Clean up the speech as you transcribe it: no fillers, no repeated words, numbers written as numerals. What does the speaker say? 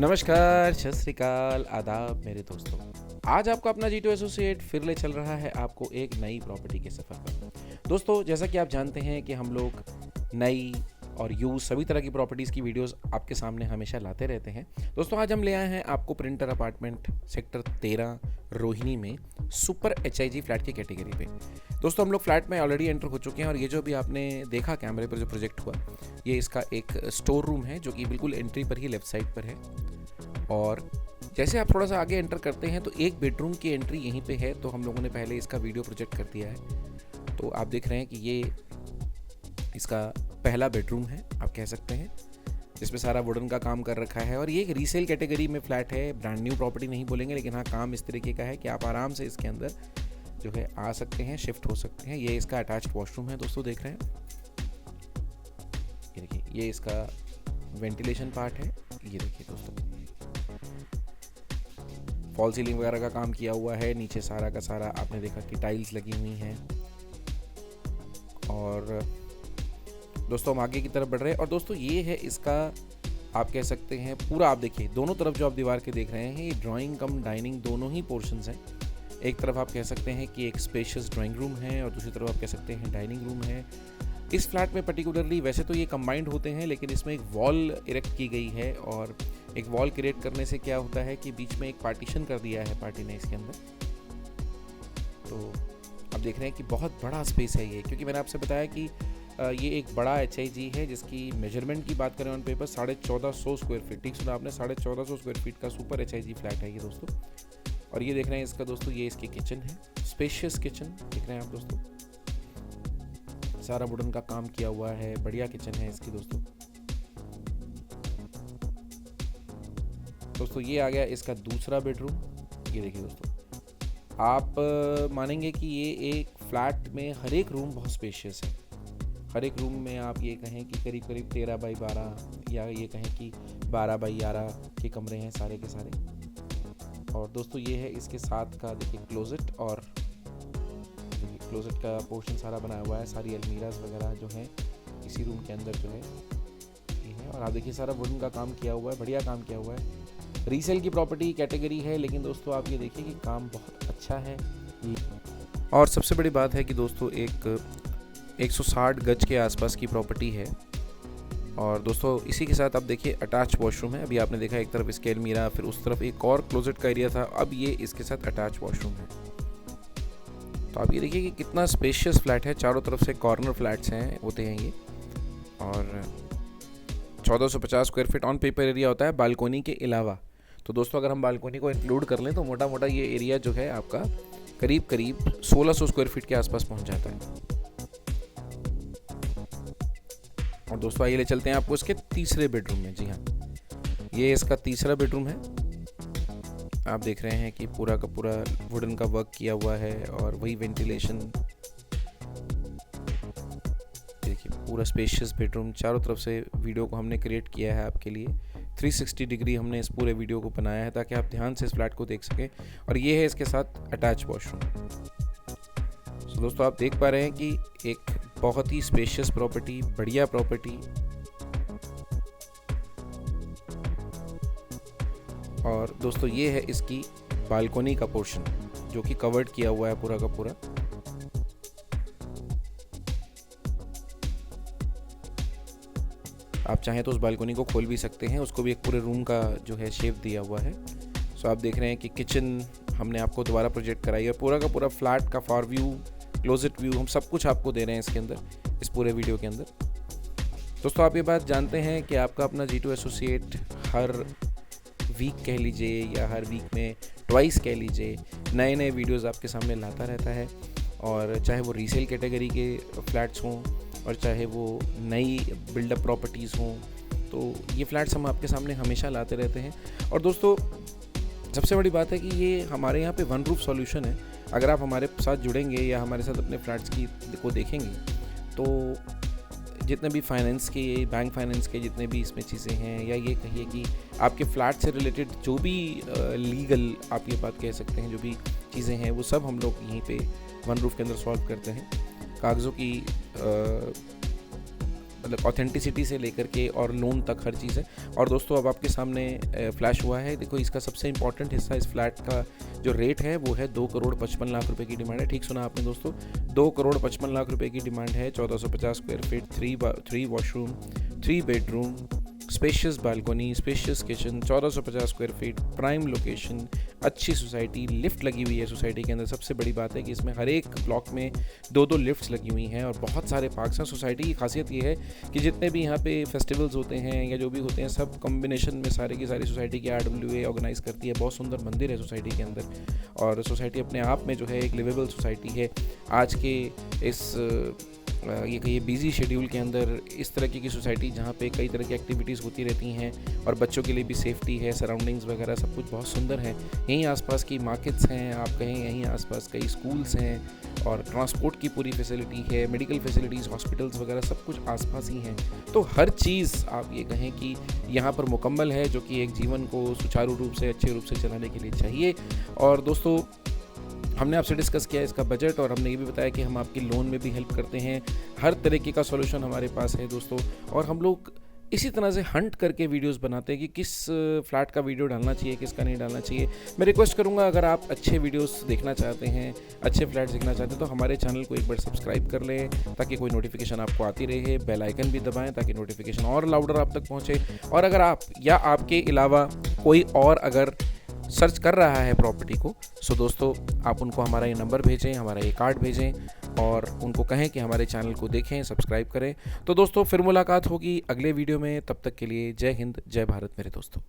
नमस्कार, सत श्री अकाल, आदाब मेरे दोस्तों। आज आपका अपना G2 एसोसिएट फिर ले चल रहा है आपको एक नई प्रॉपर्टी के सफ़र पर। दोस्तों, जैसा कि आप जानते हैं कि हम लोग नई और यूज सभी तरह की प्रॉपर्टीज़ की वीडियोस आपके सामने हमेशा लाते रहते हैं। दोस्तों, आज हम ले आए हैं आपको प्रिंटर अपार्टमेंट सेक्टर 13 रोहिणी में सुपर HIG फ्लैट की कैटेगरी पे। दोस्तों, हम लोग फ्लैट में ऑलरेडी एंटर हो चुके हैं और ये जो भी आपने देखा कैमरे पर जो प्रोजेक्ट हुआ, ये इसका एक स्टोर रूम है जो कि बिल्कुल एंट्री पर ही लेफ्ट साइड पर है। और जैसे आप थोड़ा सा आगे एंटर करते हैं तो एक बेडरूम की एंट्री यहीं पे है। तो हम लोगों ने पहले इसका वीडियो प्रोजेक्ट कर दिया है। तो आप देख रहे हैं कि ये इसका पहला बेडरूम है, आप कह सकते हैं, जिसमें सारा वुडन का काम कर रखा है। और ये एक रीसेल कैटेगरी में फ्लैट है, ब्रांड न्यू प्रॉपर्टी नहीं बोलेंगे, लेकिन हाँ, काम इस तरीके का है कि आप आराम से इसके अंदर जो है आ सकते हैं, शिफ्ट हो सकते हैं। ये इसका अटैच्ड वॉशरूम है दोस्तों, देख रहे हैं। ये देखिए, ये इसका वेंटिलेशन पार्ट है। ये देखिए दोस्तों, फॉल सीलिंग वगैरह का काम किया हुआ है। नीचे सारा का सारा आपने देखा कि टाइल्स लगी हुई हैं। और दोस्तों, हम आगे की तरफ बढ़ रहे हैं। और दोस्तों, ये है इसका, आप कह सकते हैं, पूरा आप देखिए, दोनों तरफ जो आप दीवार के देख रहे हैं, ये ड्राइंग कम डाइनिंग दोनों ही पोर्शंस हैं। एक तरफ आप कह सकते हैं कि एक स्पेशियस ड्राइंग रूम है और दूसरी तरफ आप कह सकते हैं डाइनिंग रूम है। इस फ्लैट में पर्टिकुलरली वैसे तो ये कंबाइंड होते हैं, लेकिन इसमें एक वॉल इरेक्ट की गई है। और एक वॉल क्रिएट करने से क्या होता है कि बीच में एक पार्टीशन कर दिया है पार्टी ने इसके अंदर। तो आप देख रहे हैं कि बहुत बड़ा स्पेस है ये, क्योंकि मैंने आपसे बताया कि ये एक बड़ा HIG है जिसकी मेजरमेंट की बात करें ऑन पेपर 1450 स्क्वायर फीट, ठीक सुना आपने, 1450 स्क्वायर फीट का सुपर HIG फ्लैट है ये दोस्तों। और ये देख रहे हैं इसका दोस्तों, ये इसकी किचन है, स्पेशियस किचन देख रहे हैं आप दोस्तों। सारा वुडन का काम किया हुआ है, बढ़िया किचन है इसकी दोस्तों। दोस्तों, ये आ गया इसका दूसरा बेडरूम। ये देखिए दोस्तों, आप मानेंगे कि ये एक फ्लैट में हर एक रूम बहुत स्पेशियस है। हर एक रूम में आप ये कहें कि करीब करीब 13 बाई 12 या ये कहें कि 12 बाई 11 के कमरे हैं सारे के सारे। और दोस्तों, ये है इसके साथ का देखिए क्लोजेट, और क्लोजेट का पोर्शन सारा बनाया हुआ है। सारी अलमीराज वगैरह जो हैं इसी रूम के अंदर जो है ये है। और आप देखिए, सारा वुडन का काम किया हुआ है, बढ़िया काम किया हुआ है। रीसेल की प्रॉपर्टी कैटेगरी है, लेकिन दोस्तों आप ये देखिए कि काम बहुत अच्छा है। और सबसे बड़ी बात है कि दोस्तों, एक 160 गज के आसपास की प्रॉपर्टी है। और दोस्तों, इसी के साथ आप देखिए अटैच वॉशरूम है। अभी आपने देखा एक तरफ इसके अलमीरा, फिर उस तरफ एक और क्लोजेट का एरिया था, अब ये इसके साथ अटैच वॉशरूम है। तो आप ये देखिए कि कितना स्पेशियस फ्लैट है, चारों तरफ से कॉर्नर फ्लैट्स हैं होते हैं ये। और 1450 square feet on paper area होता है बालकोनी के अलावा। तो दोस्तों, अगर हम बालकोनी को इंक्लूड कर लें तो मोटा मोटा ये एरिया जो है आपका करीब करीब 1600 स्क्वायर फीट के आसपास पहुंच जाता है। और दोस्तों, आइए ले चलते हैं आपको इसके तीसरे बेडरूम में। जी हाँ, ये इसका तीसरा बेडरूम है। आप देख रहे हैं कि पूरा का पूरा वुडन का वर्क किया हुआ है और वही वेंटिलेशन। देखिए, पूरा स्पेशियस बेडरूम, चारों तरफ से वीडियो को हमने क्रिएट किया है आपके लिए। 360 डिग्री हमने इस पूरे वीडियो को बनाया है ताकि आप ध्यान से इस फ्लैट को देख सकें। और ये है इसके साथ अटैच वॉशरूम। तो दोस्तों, आप देख पा रहे हैं कि एक बहुत ही स्पेशियस प्रॉपर्टी, बढ़िया प्रॉपर्टी। और दोस्तों, ये है इसकी बालकोनी का पोर्शन जो कि कवर्ड किया हुआ है पूरा का पूरा। आप चाहें तो उस बालकोनी को खोल भी सकते हैं, उसको भी एक पूरे रूम का जो है शेप दिया हुआ है। सो आप देख रहे हैं कि किचन हमने आपको दोबारा प्रोजेक्ट कराई है। पूरा का पूरा फ्लैट का फार व्यू, क्लोजेट व्यू, हम सब कुछ आपको दे रहे हैं इसके अंदर, इस पूरे वीडियो के अंदर। दोस्तों, आप ये बात जानते हैं कि आपका अपना G2 एसोसिएट हर वीक कह लीजिए या हर वीक में ट्वाइस कह लीजिए, नए नए वीडियोस आपके सामने लाता रहता है। और चाहे वो रीसेल कैटेगरी के फ्लैट्स हों और चाहे वो नई बिल्डअप प्रॉपर्टीज़ हों, तो ये फ्लैट्स हम आपके सामने हमेशा लाते रहते हैं। और दोस्तों, सबसे बड़ी बात है कि ये हमारे यहाँ पे वन रूफ सॉल्यूशन है। अगर आप हमारे साथ जुड़ेंगे या हमारे साथ अपने फ्लैट्स को देखेंगे, तो जितने भी फाइनेंस के, बैंक फाइनेंस के जितने भी इसमें चीज़ें हैं, या ये कहिए कि आपके फ्लैट से रिलेटेड जो भी लीगल, आप ये बात कह सकते हैं, जो भी चीज़ें हैं, वो सब हम लोग यहीं पे वन रूफ के अंदर सॉल्व करते हैं। कागज़ों की मतलब ऑथेंटिसिटी से लेकर के और लोन तक हर चीज़ है। और दोस्तों अब आपके सामने फ्लैश हुआ है, देखो इसका सबसे इंपॉर्टेंट हिस्सा, इस फ्लैट का जो रेट है वो है 2,55,00,000 रुपए की डिमांड है। ठीक सुना आपने दोस्तों, 2,55,00,000 रुपए की डिमांड है। 1450 square feet, 3 washroom, 3 bedroom, spacious balcony, spacious kitchen, 1450 square feet, prime location, अच्छी सोसाइटी, लिफ्ट लगी हुई है सोसाइटी के अंदर। सबसे बड़ी बात है कि इसमें हर एक ब्लॉक में 2-2 लिफ्ट्स लगी हुई हैं और बहुत सारे पार्क्स हैं। सोसाइटी की खासियत ये है कि जितने भी यहाँ पे फेस्टिवल्स होते हैं या जो भी होते हैं, सब कॉम्बिनेशन में सारे की सारी सोसाइटी की RWA ऑर्गेनाइज़ करती है। बहुत सुंदर मंदिर है सोसाइटी के अंदर और सोसाइटी अपने आप में जो है एक लिवेबल सोसाइटी है। आज के इस ये कहिए बिजी शेड्यूल के अंदर इस तरह की सोसाइटी जहाँ पे कई तरह की एक्टिविटीज़ होती रहती हैं और बच्चों के लिए भी सेफ्टी है, सराउंडिंग्स वगैरह सब कुछ बहुत सुंदर है। यहीं आसपास की मार्केट्स हैं, आप कहें यहीं आसपास कई स्कूल्स हैं और ट्रांसपोर्ट की पूरी फैसिलिटी है, मेडिकल फैसिलिटीज़, हॉस्पिटल्स वगैरह सब कुछ आसपास ही हैं। तो हर चीज़ आप ये कहें कि यहाँ पर मुकम्मल है, जो कि एक जीवन को सुचारू रूप से, अच्छे रूप से चलाने के लिए चाहिए। और दोस्तों हमने आपसे डिस्कस किया इसका बजट और हमने ये भी बताया कि हम आपकी लोन में भी हेल्प करते हैं। हर तरीके का सॉल्यूशन हमारे पास है दोस्तों। और हम लोग इसी तरह से हंट करके वीडियोस बनाते हैं कि किस फ्लैट का वीडियो डालना चाहिए, किसका नहीं डालना चाहिए। मैं रिक्वेस्ट करूंगा, अगर आप अच्छे वीडियोस देखना चाहते हैं, अच्छे फ्लैट्स देखना चाहते हैं, तो हमारे चैनल को एक बार सब्सक्राइब कर लें ताकि कोई नोटिफिकेशन आपको आती रहे। बेल आइकन भी दबाएं ताकि नोटिफिकेशन और लाउडर आप तक पहुँचे। और अगर आप या आपके अलावा कोई और अगर सर्च कर रहा है प्रॉपर्टी को, सो दोस्तों आप उनको हमारा ये नंबर भेजें, हमारा ये कार्ड भेजें और उनको कहें कि हमारे चैनल को देखें, सब्सक्राइब करें। तो दोस्तों फिर मुलाकात होगी अगले वीडियो में, तब तक के लिए जय हिंद, जय भारत मेरे दोस्तों।